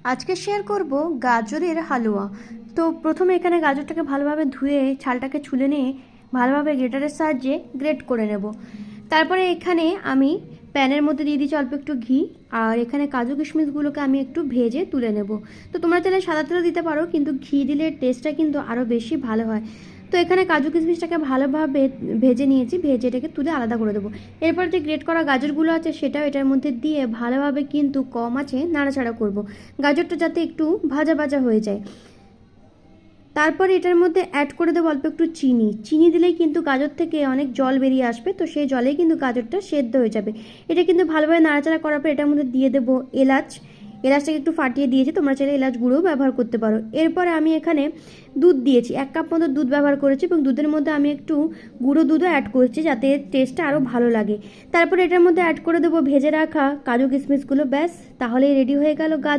আজকে শেয়ার করব গাজরের হালুয়া। তো প্রথমে এখানে গাজরটাকে ভালোভাবে ধুয়ে ছালটাকে ছুলে নিয়ে ভালোভাবে গ্রেটারের সাহায্যে গ্রেট করে নেব। তারপরে এখানে আমি প্যানের মধ্যে দিয়ে দিচ্ছি অল্প একটু ঘি, আর এখানে কাজু কিশমিশগুলোকে আমি একটু ভেজে তুলে নেব। তো তোমরা চাইলে সাদা তেলও দিতে পারো, কিন্তু ঘি দিলে টেস্টটা কিন্তু আরও বেশি ভালো হয়। তো এখানে কাজু কিশমিশটাকে ভালোভাবে ভেজে নিয়েছি, ভেজে এটাকে তুলে আলাদা করে দেবো। এরপর যে গ্রেট করা গাজরগুলো আছে সেটাও এটার মধ্যে দিয়ে ভালোভাবে কিন্তু কম আঁচে নাড়াচাড়া করব, গাজরটা যাতে একটু ভাজা ভাজা হয়ে যায়। তারপরে এটার মধ্যে অ্যাড করে দেবো অল্প একটু চিনি। চিনি দিলেই কিন্তু গাজর থেকে অনেক জল বেরিয়ে আসবে, তো সেই জলেই কিন্তু গাজরটা সেদ্ধ হয়ে যাবে। এটা কিন্তু ভালোভাবে নাড়াচাড়া করার পর এটার মধ্যে দিয়ে দেবো এলাচ। এলাচটাকে একটু ফাটিয়ে দিয়েছি, তোমরা চাইলে এলাচ গুঁড়োও ব্যবহার করতে পারো। এরপরে আমি এখানে দুধ দিয়েছি, 1 কাপ মতো দুধ ব্যবহার করেছি, এবং দুধের মধ্যে আমি একটু গুঁড়ো দুধও অ্যাড করেছি যাতে টেস্টটা আরও ভালো লাগে। তারপরে এটার মধ্যে অ্যাড করে দেবো ভেজে রাখা কাজু কিশমিশগুলো। ব্যাস, তাহলেই রেডি হয়ে গেল গাজর।